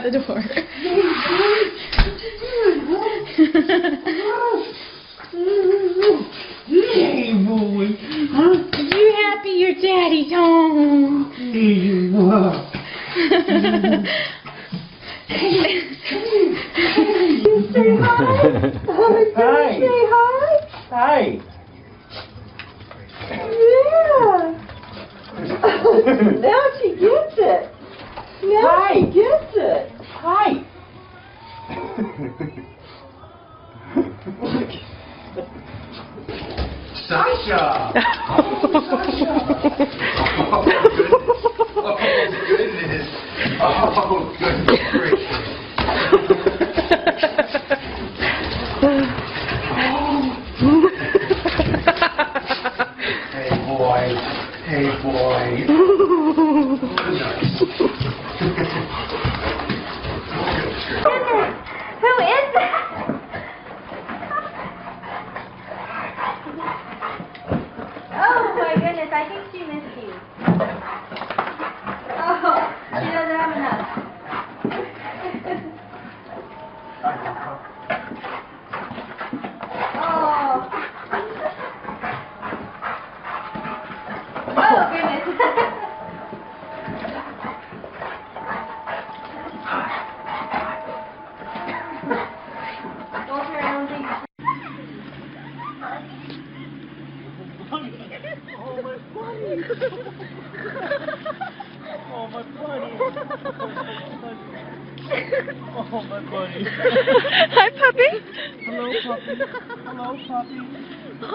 the door. Hey, boy. Huh? You happy your daddy's home? Hey, boy. Say hi. Hi. Say hi. Hi. Yeah. Now she gets it. Now Hi. she gets it. Hi. Sasha. Oh, goodness. Oh, goodness gracious. Hey, boy. Hey, boy. Nice. Who is that? Oh my goodness, I think she missed you. Oh, she doesn't have enough. Oh goodness. Don't turn around, please. Oh, my buddy. Oh, my buddy. Oh, my buddy. Hi, puppy. Hello, puppy. Hello, puppy. Oh.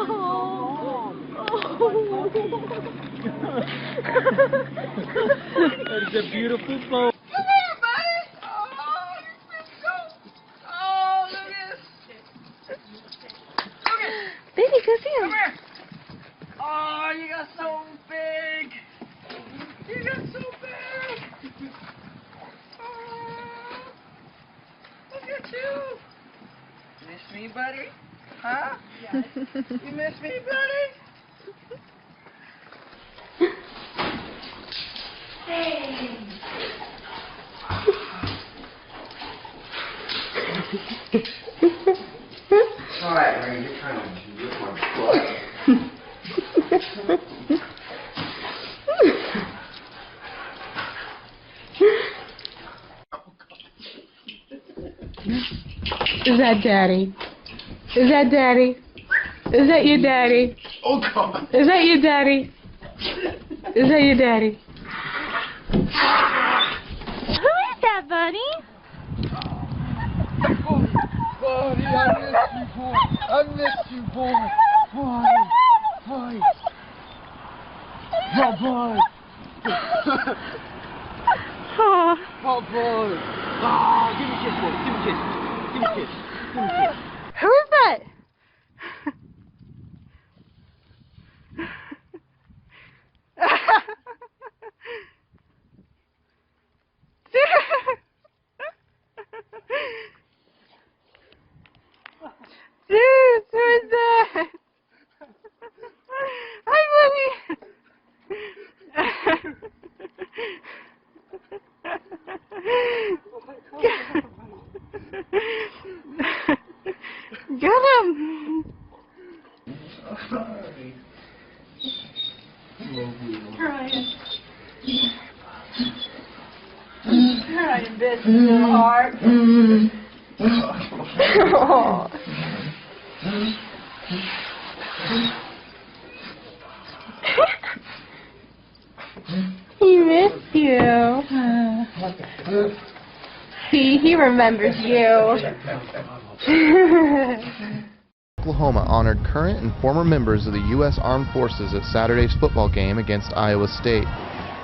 That is a beautiful boat. Come here, buddy. Oh, you've been so... Oh, look at this. Look at... Baby, go see him. Come here. Oh, you got so big. You got so big. Oh, look at you. Miss me, buddy? Huh? Yes. You miss me, buddy? Hey. All right, Ray, you're trying to get my butt. Is that daddy? Is that daddy? Is that your daddy? Oh, God. Is that your daddy? Is that your daddy? Who is that, buddy? Buddy, I miss you, boy. I miss you, boy. Boy. Boy. Oh, boy. Oh. Oh, boy. Ah, give me a kiss, boy. Give me a kiss. Give me a kiss. Give me a kiss. Who is that? Zeus, who is that? Hi, buddy. Get him. Ryan. Ryan, bitch, little heart. Oh. He missed you. He remembers you. Oklahoma honored current and former members of the U.S. Armed Forces at Saturday's football game against Iowa State.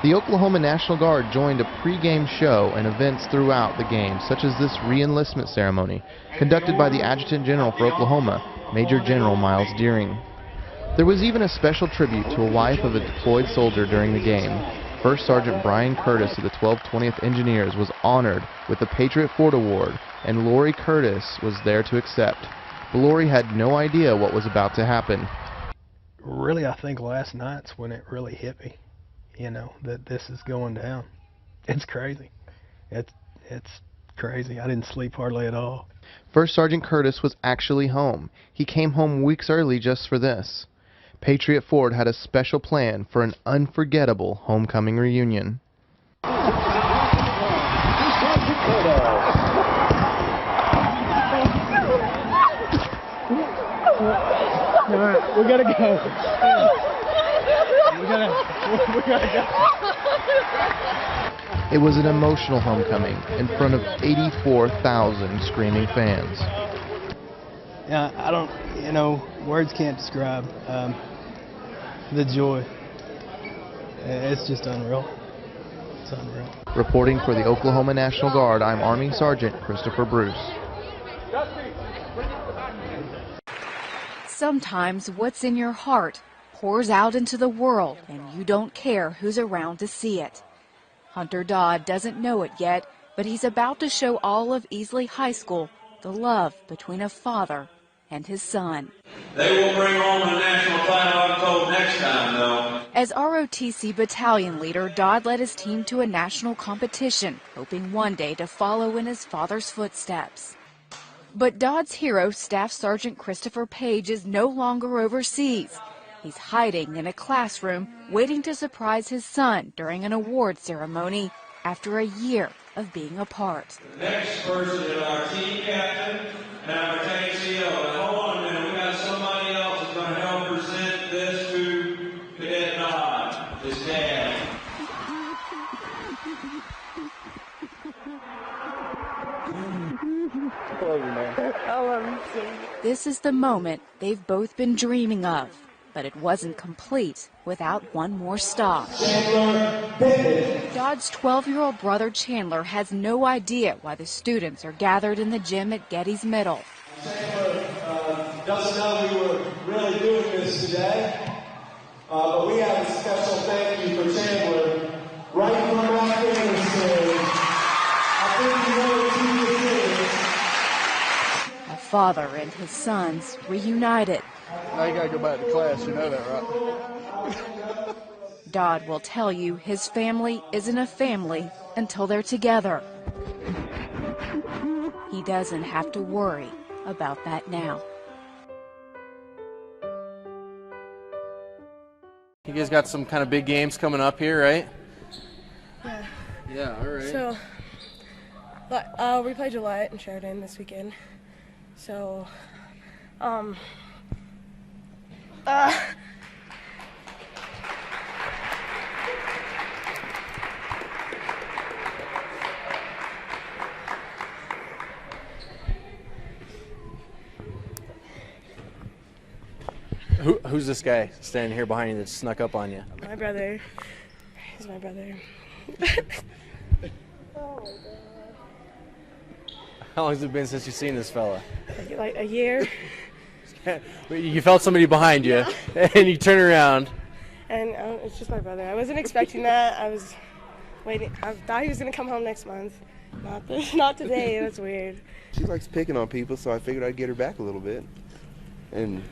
The Oklahoma National Guard joined a pre-game show and events throughout the game, such as this re-enlistment ceremony, conducted by the Adjutant General for Oklahoma, Major General Miles Deering. There was even a special tribute to a wife of a deployed soldier during the game. First Sergeant Brian Curtis of the 12th 20th Engineers was honored with the Patriot Fort Award, and Lori Curtis was there to accept. But Lori had no idea what was about to happen. Really, I think last night's when it really hit me, you know, that this is going down. It's crazy. It's crazy. I didn't sleep hardly at all. First Sergeant Curtis was actually home. He came home weeks early just for this. Patriot Ford had a special plan for an unforgettable homecoming reunion. We gotta go. We gotta go. It was an emotional homecoming in front of 84,000 screaming fans. Yeah, I don't, words can't describe the joy. It's just unreal. It's unreal. Reporting for the Oklahoma National Guard, I'm Army Sergeant Christopher Bruce. Sometimes what's in your heart pours out into the world, and you don't care who's around to see it. Hunter Dodd doesn't know it yet, but he's about to show all of Easley High School the love between a father and his son. They will bring home a national title, I'm told, next time, though. As ROTC battalion leader, Dodd led his team to a national competition, hoping one day to follow in his father's footsteps. But Dodd's hero, Staff Sergeant Christopher Page, is no longer overseas. He's hiding in a classroom, waiting to surprise his son during an award ceremony after a year of being apart. The next person is our team captain and our battalion CO. Now, hold on a minute. We got somebody else who's going to help present this to Cadet Dodd, his dad. This is the moment they've both been dreaming of, but it wasn't complete without one more stop. Dodd's 12-year-old brother Chandler has no idea why the students are gathered in the gym at Getty's Middle. Chandler doesn't know we were really doing this today, but we have a special thank you for Chandler right from Afghanistan. I think you know it's A father and his sons reunited. Now you gotta go back to class, you know that, right? Dodd will tell you his family isn't a family until they're together. He doesn't have to worry about that now. You guys got some kind of big games coming up here, right? Yeah. Yeah, all right. So, we play Gillette and Sheridan this weekend. So, Who's this guy standing here behind you that snuck up on you? my brother. He's my brother. Oh my God. How long has it been since you've seen this fella? Like a year. You felt somebody behind you, and you turn around. And it's just my brother. I wasn't expecting that. I was waiting. I thought he was going to come home next month. Not today. That's weird. She likes picking on people, so I figured I'd get her back a little bit. And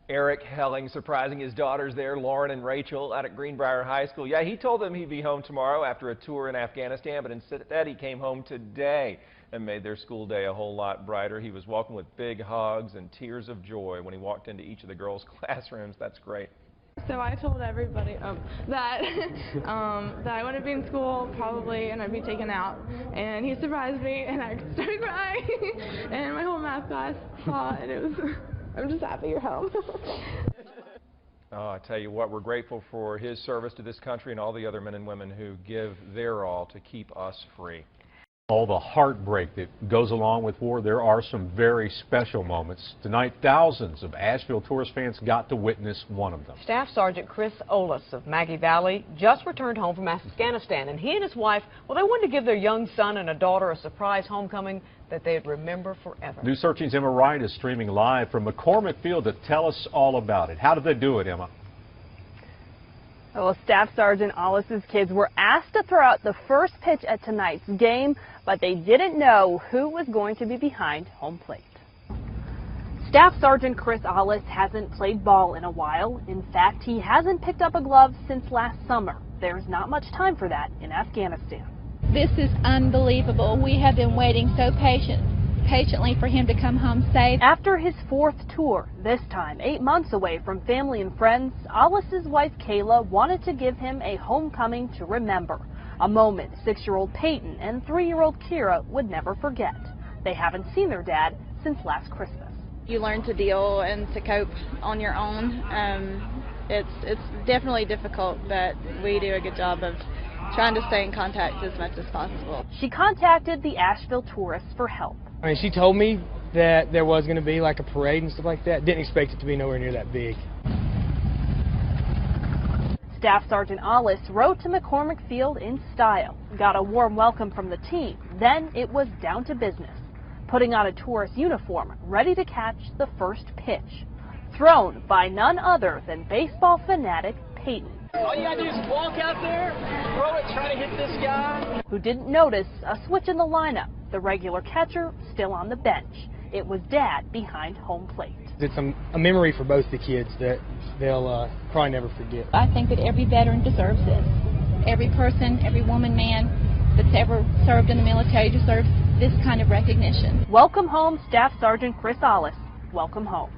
Eric Helling surprising his daughters there, Lauren and Rachel, out at Greenbrier High School. Yeah, he told them he'd be home tomorrow after a tour in Afghanistan, but instead he came home today and made their school day a whole lot brighter. He was welcomed with big hugs and tears of joy when he walked into each of the girls' classrooms. That's great. So I told everybody that that I wouldn't be in school probably, and I'd be taken out. And he surprised me, and I started crying. And my whole math class saw it, and it was. I'm just happy you're home. Oh, I tell you what, we're grateful for his service to this country and all the other men and women who give their all to keep us free. All the heartbreak that goes along with war, there are some very special moments. Tonight, thousands of Asheville tourist fans got to witness one of them. Staff Sergeant Chris Olis of Maggie Valley just returned home from Afghanistan, and he and his wife, well, they wanted to give their young son and a daughter a surprise homecoming that they'd remember forever. News Searching's Emma Wright is streaming live from McCormick Field to tell us all about it. How did they do it, Emma? Well, Staff Sergeant Ollis's kids were asked to throw out the first pitch at tonight's game, but they didn't know who was going to be behind home plate. Staff Sergeant Chris Ollis hasn't played ball in a while. In fact, he hasn't picked up a glove since last summer. There's not much time for that in Afghanistan. This is unbelievable. We have been waiting so patiently for him to come home safe. After his 4th tour, this time 8 months away from family and friends, Ollis's wife Kayla wanted to give him a homecoming to remember. A moment 6-year-old Peyton and 3-year-old Kira would never forget. They haven't seen their dad since last Christmas. You learn to deal and to cope on your own. It's definitely difficult, but we do a good job of trying to stay in contact as much as possible. She contacted the Asheville tourists for help. I mean, she told me that there was going to be like a parade and stuff like that. Didn't expect it to be nowhere near that big. Staff Sergeant Ollis rode to McCormick Field in style, got a warm welcome from the team. Then it was down to business, putting on a tourist uniform, ready to catch the first pitch, thrown by none other than baseball fanatic Peyton. All you gotta do is walk out there, throw it, try to hit this guy. Who didn't notice a switch in the lineup, the regular catcher still on the bench. It was Dad behind home plate. It's a memory for both the kids that they'll probably never forget. I think that every veteran deserves this. Every person, every woman, man that's ever served in the military deserves this kind of recognition. Welcome home, Staff Sergeant Chris Ollis. Welcome home.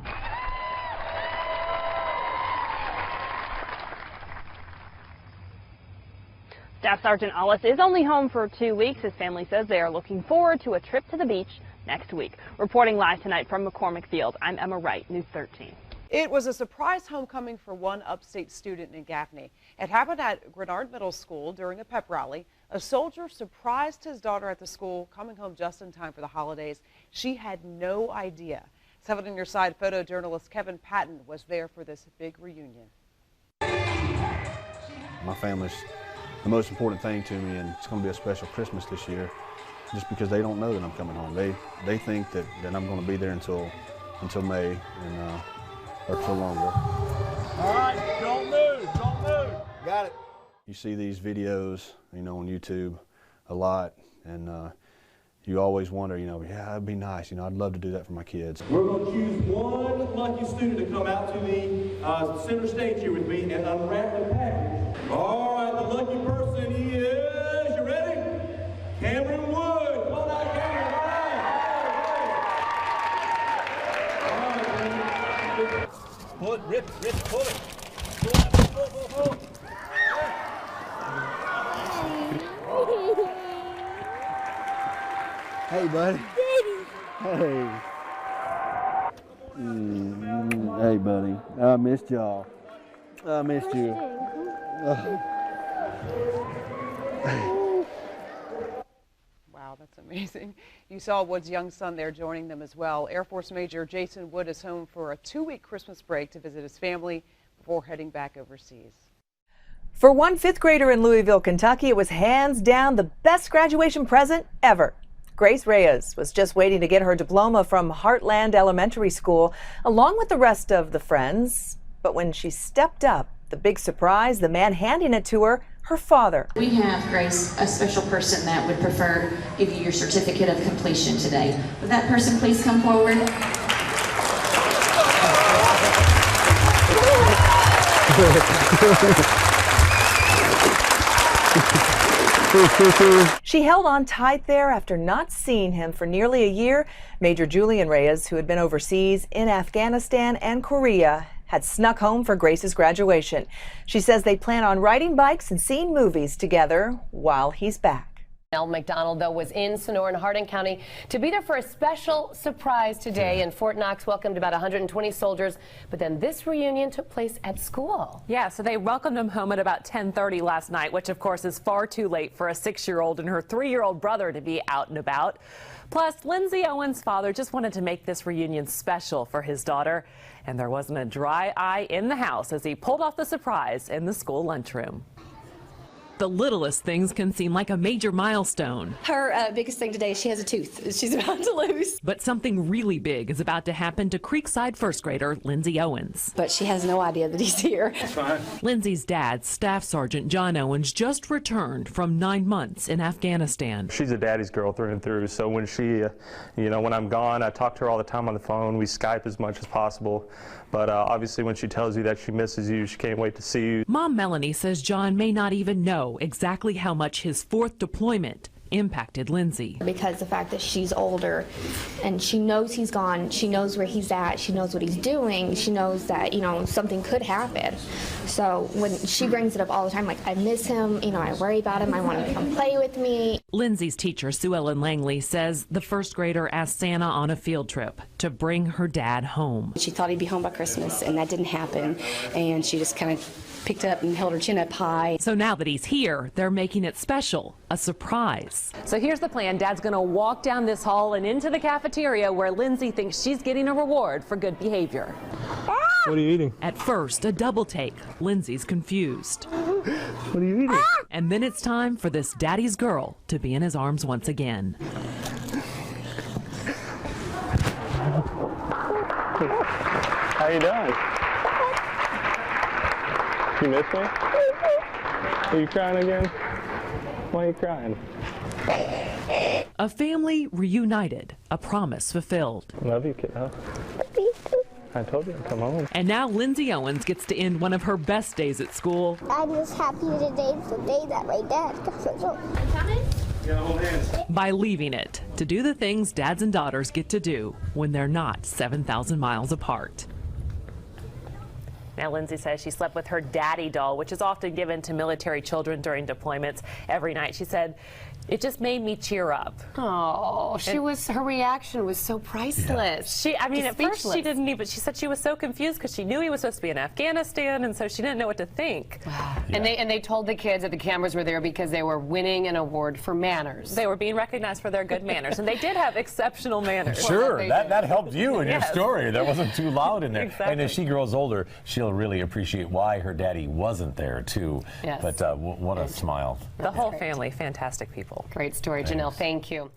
Staff Sergeant Ollis is only home for 2 weeks. His family says they are looking forward to a trip to the beach next week. Reporting live tonight from McCormick Field, I'm Emma Wright, News 13. It was a surprise homecoming for one upstate student in Gaffney. It happened at Grenard Middle School during a pep rally. A soldier surprised his daughter at the school, coming home just in time for the holidays. She had no idea. 7 on Your Side photojournalist Kevin Patton was there for this big reunion. My family's the most important thing to me, and it's going to be a special Christmas this year, just because they don't know that I'm coming home. They think that I'm going to be there until May and or till longer. All right, don't move. Got it. You see these videos, on YouTube a lot, and you always wonder, yeah, that'd be nice. I'd love to do that for my kids. We're going to choose one lucky student to come out to the center stage here with me and unwrap the package. All right, the lucky person is, you ready? Cameron Wood. Come on out, Cameron. All right. Pull it, rip, pull it. Pull. Hey, buddy. Hey. Hey, buddy. I missed y'all. I missed you. Wow, that's amazing. You saw Wood's young son there joining them as well. Air Force Major Jason Wood is home for a 2-week Christmas break to visit his family before heading back overseas. For one 5th grader in Louisville, Kentucky, it was hands down the best graduation present ever. Grace Reyes was just waiting to get her diploma from Heartland Elementary School, along with the rest of the friends. But when she stepped up, the big surprise, the man handing it to her, her father. We have, Grace, a special person that would prefer to give you your certificate of completion today. Would that person please come forward? She held on tight there after not seeing him for nearly a year. Major Julian Reyes, who had been overseas in Afghanistan and Korea, had snuck home for Grace's graduation. She says they plan on riding bikes and seeing movies together while he's back. Mel McDonald, though, was in Sonora and Hardin County to be there for a special surprise today. And Fort Knox welcomed about 120 soldiers, but then this reunion took place at school. Yeah, so they welcomed him home at about 10:30 last night, which of course is far too late for a 6-year-old and her 3-year-old brother to be out and about. Plus, Lindsay Owen's father just wanted to make this reunion special for his daughter, and there wasn't a dry eye in the house as he pulled off the surprise in the school lunchroom. The littlest things can seem like a major milestone. Her biggest thing today is she has a tooth she's about to lose. But something really big is about to happen to Creekside first grader Lindsay Owens. But she has no idea that he's here. Lindsay's dad, Staff Sergeant John Owens, just returned from 9 months in Afghanistan. She's a daddy's girl through and through, so when she, when I'm gone, I talk to her all the time on the phone. We Skype as much as possible, but obviously when she tells you that she misses you, she can't wait to see you. Mom Melanie says John may not even know exactly how much his 4th deployment impacted Lindsay. Because the fact that she's older and she knows he's gone, she knows where he's at, she knows what he's doing, she knows that, something could happen. So when she brings it up all the time, like, I miss him, I worry about him, I want him to come play with me. Lindsay's teacher, Sue Ellen Langley, says the first grader asked Santa on a field trip to bring her dad home. She thought he'd be home by Christmas, and that didn't happen, and she just kind of picked up and held her chin up high. So now that he's here, they're making it special, a surprise. So here's the plan. Dad's going to walk down this hall and into the cafeteria where Lindsay thinks she's getting a reward for good behavior. What are you eating? At first, a double take. Lindsay's confused. What are you eating? And then it's time for this daddy's girl to be in his arms once again. How you doing? You miss me? Are you crying again? Why are you crying? A family reunited, a promise fulfilled. Love you, kiddo. I told you to come home. And now Lindsay Owens gets to end one of her best days at school. I'm just happy today's the day that my dad comes home. By leaving it to do the things dads and daughters get to do when they're not 7,000 miles apart. Now, Lindsay says she slept with her daddy doll, which is often given to military children during deployments every night. She said, it just made me cheer up. Oh, her reaction was so priceless. Yeah. At first she didn't even, she said she was so confused because she knew he was supposed to be in Afghanistan, and so she didn't know what to think. Wow. Yeah. And they told the kids that the cameras were there because they were winning an award for manners. They were being recognized for their good manners, and they did have exceptional manners. Sure, that helped you in your story. That wasn't too loud in there. Exactly. And as she grows older, she'll really appreciate why her daddy wasn't there, too. Yes. But what a smile. The whole family, fantastic people. Great story, Janelle. Thank you.